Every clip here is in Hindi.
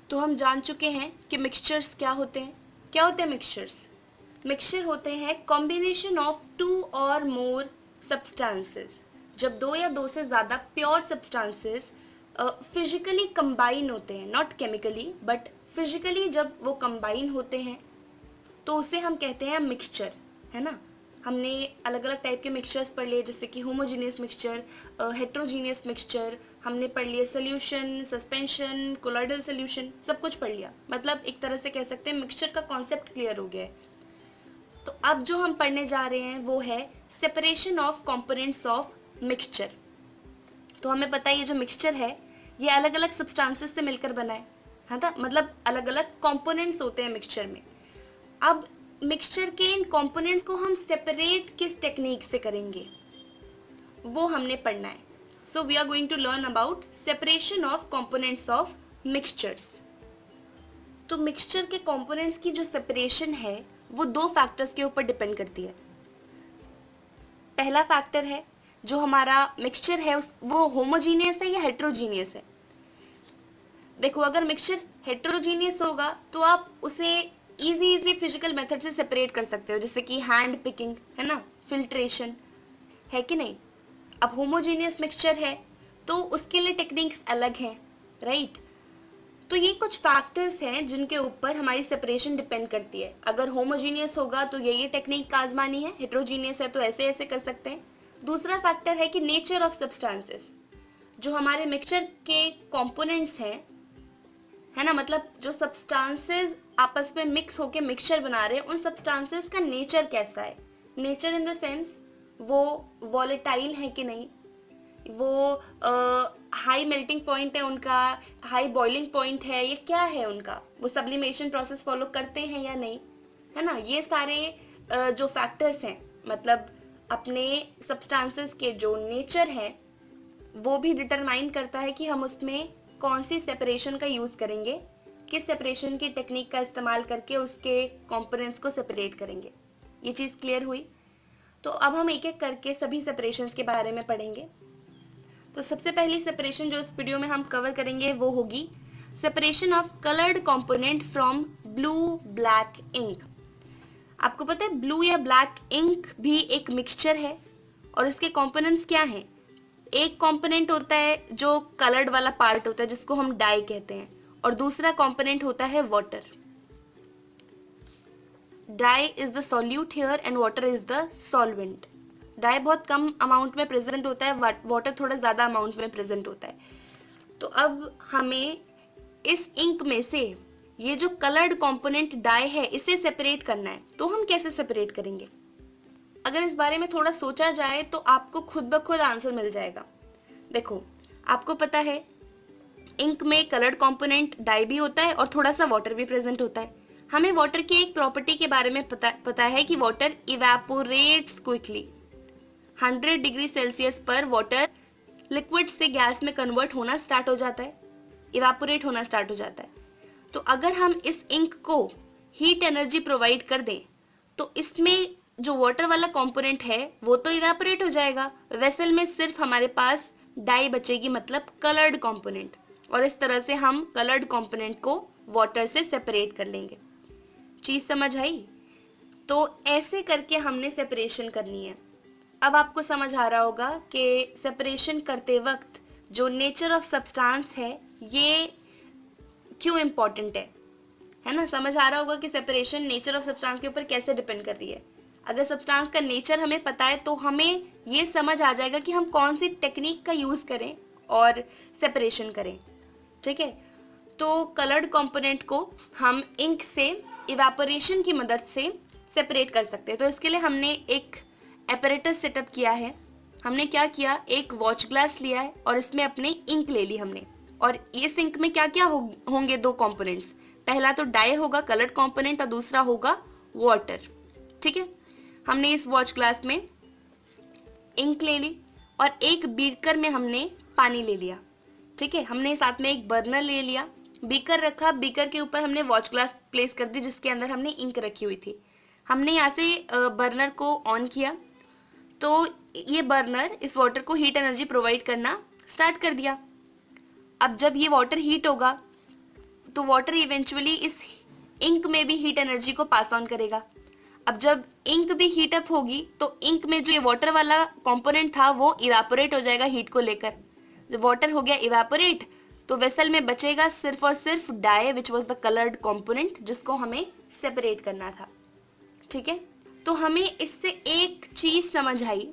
तो हम जान चुके हैं कि मिक्सचर्स क्या होते हैं। क्या होते हैं मिक्सचर्स? मिक्सचर होते हैं कॉम्बिनेशन ऑफ टू और मोर सब्सटेंसेस। जब दो या दो से ज़्यादा प्योर सब्सटेंसेस फिजिकली कंबाइन होते हैं, नॉट केमिकली बट फिजिकली जब वो कंबाइन होते हैं तो उसे हम कहते हैं मिक्सचर, है ना। हमने अलग अलग टाइप के मिक्सचर्स पढ़ लिए, जैसे कि होमोजीनियस मिक्सचर, हेट्रोजीनियस मिक्सचर, हमने पढ़ लिए सोल्यूशन, सस्पेंशन, कोलॉइडल सोल्यूशन, सब कुछ पढ़ लिया। मतलब एक तरह से कह सकते हैं मिक्सचर का कॉन्सेप्ट क्लियर हो गया है। तो अब जो हम पढ़ने जा रहे हैं वो है separation of components of mixture. तो हमें पता है ये जो मिक्सचर है ये अलग अलग सब्सटेंसेस से मिलकर बना है ना, मतलब अलग अलग कंपोनेंट्स होते हैं मिक्सचर में। अब मिक्सचर के इन कंपोनेंट्स को हम सेपरेट किस टेक्निक से करेंगे वो हमने पढ़ना है। So we are going to learn about separation of components of mixtures. तो मिक्सचर के कंपोनेंट्स की जो सेपरेशन है वो दो फैक्टर्स के ऊपर डिपेंड करती है। पहला फैक्टर है जो हमारा मिक्सचर है वो होमोजीनियस है या हेट्रोजीनियस है। देखो अगर मिक्सचर हेट्रोजीनियस होगा तो आप उसे इजी फिजिकल मेथड से सेपरेट कर सकते हो, जैसे कि हैंड पिकिंग, है ना, फिल्ट्रेशन, है कि नहीं। अब होमोजीनियस मिक्सचर है तो उसके लिए टेक्निक्स अलग हैं, राइट। तो ये कुछ फैक्टर्स हैं जिनके ऊपर हमारी सेपरेशन डिपेंड करती है। अगर होमोजीनियस होगा तो ये टेक्निक आजमानी है, हेट्रोजीनियस है तो ऐसे ऐसे कर सकते हैं। दूसरा फैक्टर है कि नेचर ऑफ सब्सटेंसेस, जो हमारे मिक्सचर के कंपोनेंट्स हैं, है ना, मतलब जो सब्सटेंसेस आपस में मिक्स होके मिक्सचर बना रहे हैं उन सब्सटेंसेस का नेचर कैसा है। नेचर इन द सेंस वो वॉलेटाइल है कि नहीं, वो हाई मेल्टिंग पॉइंट है उनका, हाई बॉइलिंग पॉइंट है, ये क्या है उनका, वो सब्लिमेशन प्रोसेस फॉलो करते हैं या नहीं, है ना। ये सारे जो फैक्टर्स हैं, मतलब अपने सब्सटेंसेस के जो नेचर है वो भी डिटरमाइन करता है कि हम उसमें कौन सी सेपरेशन का यूज़ करेंगे, किस सेपरेशन की टेक्निक का इस्तेमाल करके उसके कंपोनेंट्स को सेपरेट करेंगे। ये चीज़ क्लियर हुई। तो अब हम एक एक करके सभी सेपरेशंस के बारे में पढ़ेंगे। तो सबसे पहली सेपरेशन जो इस वीडियो में हम कवर करेंगे वो होगी separation of coloured component from blue black ink. आपको पता है ब्लू या ब्लैक इंक भी एक मिक्सचर है और इसके कंपोनेंट्स क्या हैं। एक कंपोनेंट होता है जो कलर्ड वाला पार्ट होता है जिसको हम डाई कहते हैं, और दूसरा कंपोनेंट होता है water. Dye is the solute here and water is the solvent. Dye बहुत कम अमाउंट में प्रेजेंट होता है, वाटर थोड़ा ज़्यादा अमाउंट में प्रेजेंट होता है। तो अब हमें इस इंक में से ये जो कलर्ड कंपोनेंट डाई है इसे सेपरेट करना है। तो हम कैसे सेपरेट करेंगे? अगर इस बारे में थोड़ा सोचा जाए तो आपको खुद ब खुद आंसर मिल जाएगा। देखो आपको पता है इंक में कलर्ड कंपोनेंट डाई भी होता है और थोड़ा सा वाटर भी प्रेजेंट होता है। हमें वाटर की एक प्रॉपर्टी के बारे में पता है कि water evaporates quickly. 100 degree Celsius पर वाटर लिक्विड से गैस में कन्वर्ट होना स्टार्ट हो जाता है, इवेपोरेट होना स्टार्ट हो जाता है। तो अगर हम इस इंक को हीट एनर्जी प्रोवाइड कर दें तो इसमें जो वाटर वाला कंपोनेंट है वो तो इवेपोरेट हो जाएगा, वेसल में सिर्फ हमारे पास डाई बचेगी, मतलब कलर्ड कंपोनेंट, और इस तरह से हम कलर्ड कंपोनेंट को वाटर से सेपरेट कर लेंगे। चीज समझ आई? तो ऐसे करके हमने सेपरेशन करनी है। अब आपको समझ आ रहा होगा कि सेपरेशन करते वक्त जो नेचर ऑफ सब्सटेंस है ये क्यों इम्पोर्टेंट है ना। समझ आ रहा होगा कि सेपरेशन नेचर ऑफ सब्सटेंस के ऊपर कैसे डिपेंड कर रही है। अगर सब्सटेंस का नेचर हमें पता है तो हमें ये समझ आ जाएगा कि हम कौन सी टेक्निक का यूज़ करें और सेपरेशन करें, ठीक है। तो कलर्ड कंपोनेंट को हम इंक से इवेपोरेशन की मदद से सेपरेट कर सकते हैं। तो इसके लिए हमने एक एपरेटस सेटअप किया है। हमने क्या किया, एक वॉच ग्लास लिया है और इसमें अपने इंक ले ली हमने, और इस इंक में क्या क्या होंगे, दो कंपोनेंट्स। पहला तो डाई होगा कलर्ड कंपोनेंट और दूसरा होगा वाटर, ठीक है। हमने इस वॉच ग्लास में इंक ले ली और एक बीकर में हमने पानी ले लिया, ठीक है। हमने साथ में एक बर्नर ले लिया, बीकर रखा, बीकर के ऊपर हमने वॉच ग्लास प्लेस कर दी जिसके अंदर हमने इंक रखी हुई थी। हमने यहाँ से बर्नर को ऑन किया तो ये बर्नर इस वाटर को हीट एनर्जी प्रोवाइड करना स्टार्ट कर दिया। अब जब ये वाटर हीट होगा तो वाटर इवेंचुअली इस इंक में भी हीट एनर्जी को पास ऑन करेगा। अब जब इंक भी हीट अप होगी तो इंक में जो ये वाटर वाला कंपोनेंट था वो इवेपोरेट हो जाएगा हीट को लेकर। जब वाटर हो गया इवेपोरेट तो वेसल में बचेगा सिर्फ और सिर्फ dye which was the coloured component जिसको हमें सेपरेट करना था। ठीक है, तो हमें इससे एक चीज समझ आई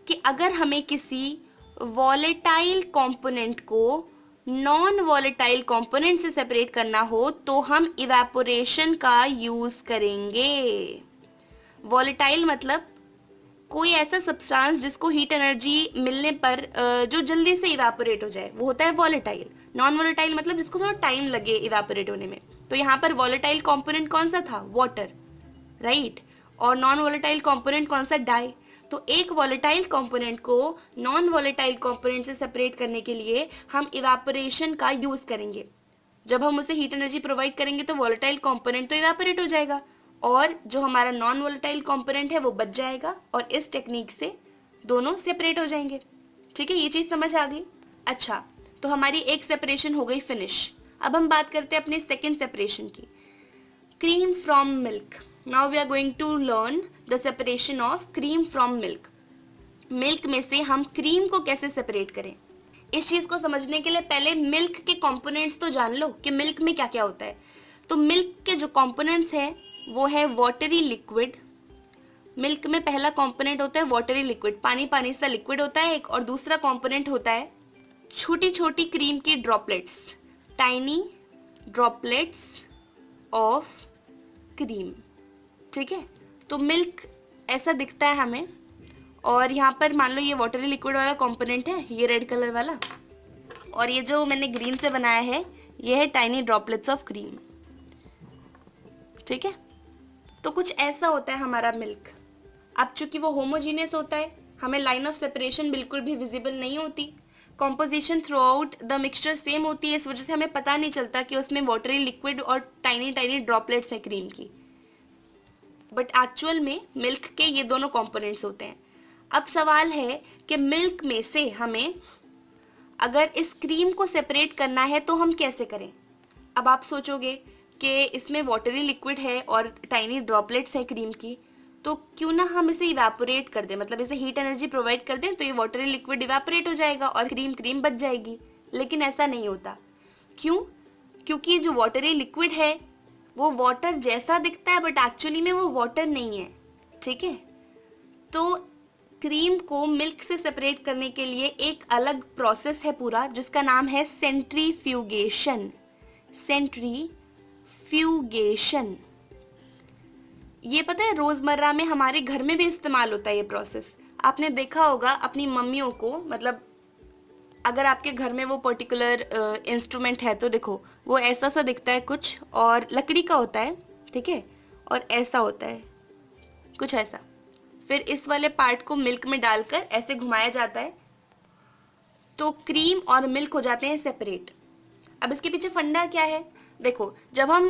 कि अगर हमें किसी वॉलेटाइल कंपोनेंट को नॉन वॉलेटाइल कंपोनेंट से सेपरेट करना हो तो हम इवेपोरेशन का यूज करेंगे। वॉलेटाइल मतलब कोई ऐसा सब्सटेंस जिसको हीट एनर्जी मिलने पर जो जल्दी से इवेपोरेट हो जाए वो होता है वॉलेटाइल। नॉन वॉलेटाइल मतलब जिसको थोड़ा टाइम लगे इवेपोरेट होने में। तो यहाँ पर वॉलेटाइल कंपोनेंट कौन सा था? Water, right. और नॉन वॉलेटाइल कंपोनेंट कौन सा? डाई। तो एक वॉलेटाइल कंपोनेंट को नॉन वॉलेटाइल कंपोनेंट से सेपरेट करने के लिए हम इवेपोरेशन का यूज करेंगे। जब हम उसे हीट एनर्जी प्रोवाइड करेंगे तो वॉलेटाइल कंपोनेंट तो इवेपोरेट हो जाएगा और जो हमारा नॉन वॉलेटाइल कंपोनेंट है वो बच जाएगा और इस टेक्निक से दोनों सेपरेट हो जाएंगे। ठीक है, ये चीज समझ आ गई। अच्छा, तो हमारी एक सेपरेशन हो गई फिनिश। अब हम बात करते हैं अपने सेकेंड सेपरेशन की, cream from milk. Now we are going to learn the separation of cream from milk. Milk में से हम क्रीम को कैसे सेपरेट करें, इस चीज को समझने के लिए पहले मिल्क के कंपोनेंट्स तो जान लो कि मिल्क में क्या क्या होता है। तो मिल्क के जो कंपोनेंट्स हैं वो है वाटरी लिक्विड। मिल्क में पहला कंपोनेंट होता है वाटरी लिक्विड, पानी पानी सा लिक्विड होता है एक, और दूसरा कंपोनेंट होता है छोटी छोटी क्रीम की droplets, tiny droplets of cream. ठीक है, तो मिल्क ऐसा दिखता है हमें, और यहाँ पर मान लो ये वाटरी लिक्विड वाला कंपोनेंट है, ये रेड कलर वाला, और ये जो मैंने ग्रीन से बनाया है ये है टाइनी ड्रॉपलेट्स ऑफ क्रीम। ठीक है, तो कुछ ऐसा होता है हमारा मिल्क। अब चूंकि वो होमोजीनियस होता है, हमें लाइन ऑफ सेपरेशन बिल्कुल भी विजिबल नहीं होती, composition through out the mixture same होती है, इस वजह से हमें पता नहीं चलता कि उसमें वाटरी लिक्विड और टाइनी टाइनी ड्रॉपलेट्स हैं क्रीम की, बट एक्चुअल में मिल्क के ये दोनों कंपोनेंट्स होते हैं। अब सवाल है कि मिल्क में से हमें अगर इस क्रीम को सेपरेट करना है तो हम कैसे करें। अब आप सोचोगे कि इसमें वाटरी लिक्विड है और टाइनी ड्रॉपलेट्स है क्रीम की, तो क्यों ना हम इसे इवेपोरेट कर दें, मतलब इसे हीट एनर्जी प्रोवाइड कर दें तो ये वाटरी लिक्विड इवेपोरेट हो जाएगा और क्रीम क्रीम बच जाएगी। लेकिन ऐसा नहीं होता। क्यों? क्योंकि जो वाटरी लिक्विड है वो वाटर जैसा दिखता है बट एक्चुअली में वो वाटर नहीं है। ठीक है, तो क्रीम को मिल्क से सेपरेट करने के लिए एक अलग प्रोसेस है पूरा, जिसका नाम है सेंट्रीफ्यूगेशन। सेंट्रीफ्यूगेशन, ये पता है रोजमर्रा में हमारे घर में भी इस्तेमाल होता है ये प्रोसेस। आपने देखा होगा अपनी मम्मियों को, मतलब अगर आपके घर में वो पर्टिकुलर इंस्ट्रूमेंट है तो देखो वो ऐसा सा दिखता है कुछ, और लकड़ी का होता है, ठीक है, और ऐसा होता है कुछ ऐसा। फिर इस वाले पार्ट को मिल्क में डालकर ऐसे घुमाया जाता है तो क्रीम और मिल्क हो जाते हैं सेपरेट। अब इसके पीछे फंडा क्या है, देखो जब हम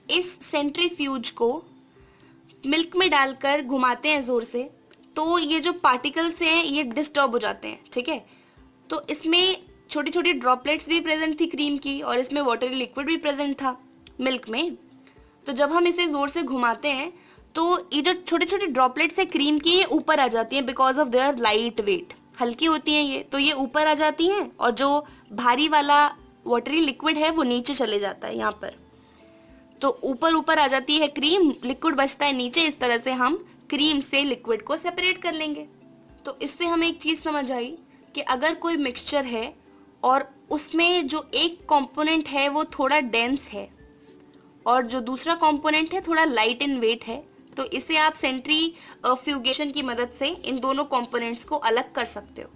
इस सेंट्रीफ्यूज को मिल्क में डालकर घुमाते हैं जोर से तो ये जो पार्टिकल्स हैं ये डिस्टर्ब हो जाते हैं। ठीक है, तो इसमें छोटी छोटी ड्रॉपलेट्स भी प्रेजेंट थी क्रीम की और इसमें वाटरी लिक्विड भी प्रेजेंट था मिल्क में। तो जब हम इसे जोर से घुमाते हैं तो ये जो छोटे छोटे ड्रॉपलेट्स है क्रीम की ये ऊपर आ जाती हैं because of their light weight, हल्की होती हैं ये, तो ये ऊपर आ जाती हैं और जो भारी वाला वाटरी लिक्विड है वो नीचे चले जाता है यहाँ पर। तो ऊपर ऊपर आ जाती है क्रीम, लिक्विड बचता है नीचे। इस तरह से हम क्रीम से लिक्विड को सेपरेट कर लेंगे। तो इससे हमें एक चीज़ समझ आई कि अगर कोई मिक्सचर है और उसमें जो एक कंपोनेंट है वो थोड़ा डेंस है और जो दूसरा कंपोनेंट है थोड़ा लाइट इन वेट है, तो इसे आप सेंट्रीफ्यूगेशन की मदद से इन दोनों कंपोनेंट्स को अलग कर सकते हो।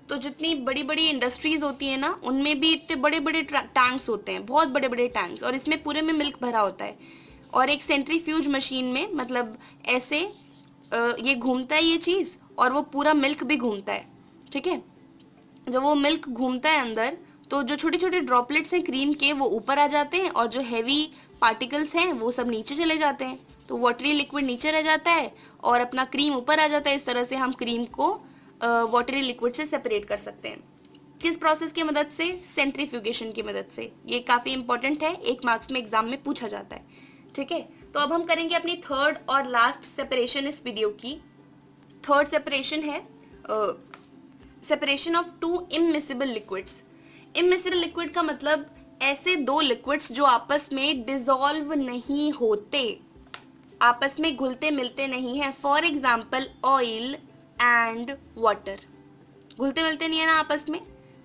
तो जितनी बड़ी बड़ी इंडस्ट्रीज होती है ना, उनमें भी इतने बड़े बड़े टैंक्स होते हैं, बहुत बड़े बड़े टैंक्स, और इसमें पूरे में मिल्क भरा होता है और एक सेंट्रीफ्यूज मशीन में मतलब ऐसे ये घूमता है ये चीज़ और वो पूरा मिल्क भी घूमता है। ठीक है, जब वो मिल्क घूमता है अंदर तो जो छोटे छोटे ड्रॉपलेट्स हैं क्रीम के वो ऊपर आ जाते हैं और जो हैवी पार्टिकल्स हैं वो सब नीचे चले जाते हैं। तो वाटरी लिक्विड नीचे रह जाता है और अपना क्रीम ऊपर आ जाता है। इस तरह से हम क्रीम को वाटरी लिक्विड से सेपरेट कर सकते हैं। किस प्रोसेस की मदद से? सेंट्रीफ्यूगेशन की मदद से। ये काफ़ी इंपॉर्टेंट है, 1 मार्क्स में एग्जाम में पूछा जाता है, ठीक है। तो अब हम करेंगे अपनी थर्ड और लास्ट सेपरेशन इस वीडियो की। थर्ड सेपरेशन है separation of to immiscible liquids. Immiscible liquid का मतलब ऐसे दो लिक्विड्स जो आपस में डिसॉल्व नहीं होते, आपस में घुलते मिलते नहीं है। For example oil and water, घुलते मिलते नहीं है ना आपस में,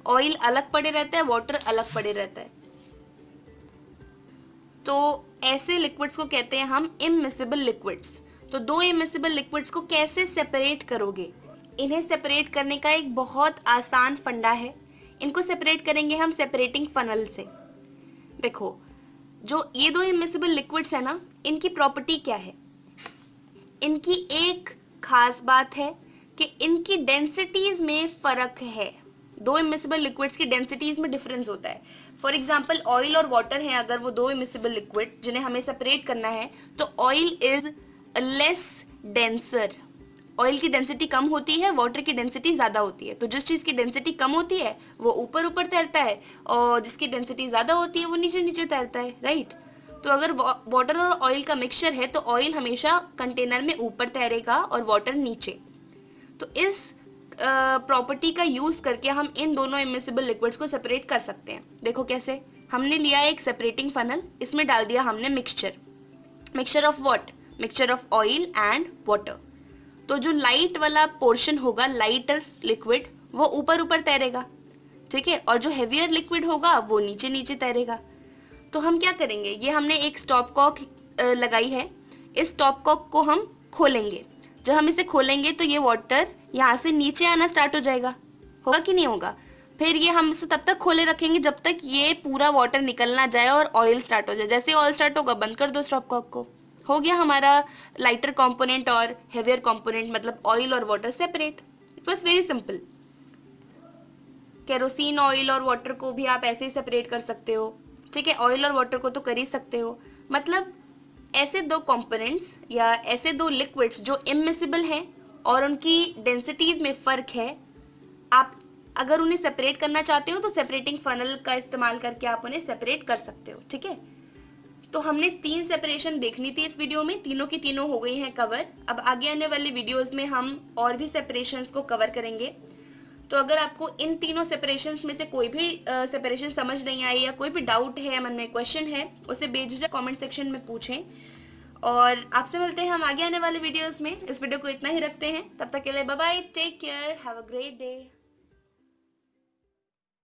ऑयल अलग पड़े रहता है, वाटर अलग पड़े रहता है। तो ऐसे लिक्विड्स को कहते हैं हम इमिसिबल लिक्विड्स। तो दो इमिसिबल लिक्विड्स को कैसे सेपरेट करोगे? इन्हें सेपरेट करने का एक बहुत आसान फंडा है। इनको सेपरेट करेंगे हम सेपरेटिंग फनल से। देखो, जो ये दो इमिसिबल लिक्विड्स है ना, इनकी प्रॉपर्टी क्या है? इनकी एक खास बात है कि इनकी डेंसिटीज में फर्क है। दो इमिसिबल लिक्विड्स की डेंसिटीज में डिफरेंस होता है। फॉर एग्जाम्पल ऑयल और वाटर हैं, अगर वो दो इमिसिबल लिक्विड जिन्हें हमें सेपरेट करना है, तो oil is less denser. Oil की डेंसिटी कम होती है, वाटर की डेंसिटी ज्यादा होती है। तो जिस चीज की डेंसिटी कम होती है वो ऊपर ऊपर तैरता है, और जिसकी डेंसिटी ज्यादा होती है वो नीचे नीचे तैरता है, राइट। तो अगर वाटर और ऑयल का मिक्सचर है तो ऑयल हमेशा कंटेनर में ऊपर तैरेगा और वाटर नीचे। तो इस प्रॉपर्टी का यूज करके हम इन दोनों इमिसिबल लिक्विड्स को सेपरेट कर सकते हैं। देखो कैसे, हमने लिया एक सेपरेटिंग फनल, इसमें डाल दिया हमने mixture. Mixture of what? Mixture of oil and water. तो जो लाइट वाला पोर्शन होगा, लाइटर लिक्विड, वो ऊपर ऊपर तैरेगा, ठीक है, और जो हेवियर लिक्विड होगा वो नीचे नीचे तैरेगा। तो हम क्या करेंगे, ये हमने एक स्टॉप कॉक लगाई है, इस स्टॉप कॉक को हम खोलेंगे। जब हम इसे खोलेंगे तो ये वाटर यहाँ से नीचे आना स्टार्ट हो जाएगा, होगा कि नहीं होगा? फिर ये हम इसे तब तक खोले रखेंगे जब तक ये पूरा वाटर निकल ना जाए और ऑयल स्टार्ट हो जाए। जैसे ऑयल स्टार्ट होगा बंद कर दो स्टॉप कॉक को। हो गया हमारा लाइटर कंपोनेंट और हेवियर कंपोनेंट, मतलब ऑयल और water separate. It was very simple. Kerosene oil और वाटर को भी आप ऐसे ही सेपरेट कर सकते हो, ठीक है। ऑयल और वाटर को तो कर ही सकते हो। मतलब ऐसे दो कंपोनेंट्स या ऐसे दो लिक्विड्स जो इमिसिबल हैं और उनकी डेंसिटीज में फर्क है, आप अगर उन्हें सेपरेट करना चाहते हो तो सेपरेटिंग फनल का इस्तेमाल करके आप उन्हें सेपरेट कर सकते हो, ठीक है। तो हमने 3 सेपरेशन देखनी थी इस वीडियो में, तीनों की तीनों हो गई हैं कवर। अब आगे आने वाले वीडियोस में हम और भी सेपरेशंस को कवर करेंगे। तो अगर आपको इन तीनों सेपरेशंस में से कोई भी सेपरेशन समझ नहीं आई या कोई भी डाउट है, मन में क्वेश्चन है, उसे बेझिझक कमेंट सेक्शन में पूछें। और आपसे मिलते हैं हम आगे आने वाले वीडियोस में। इस वीडियो को इतना ही रखते हैं, तब तक के लिए bye bye, take care, have a great day.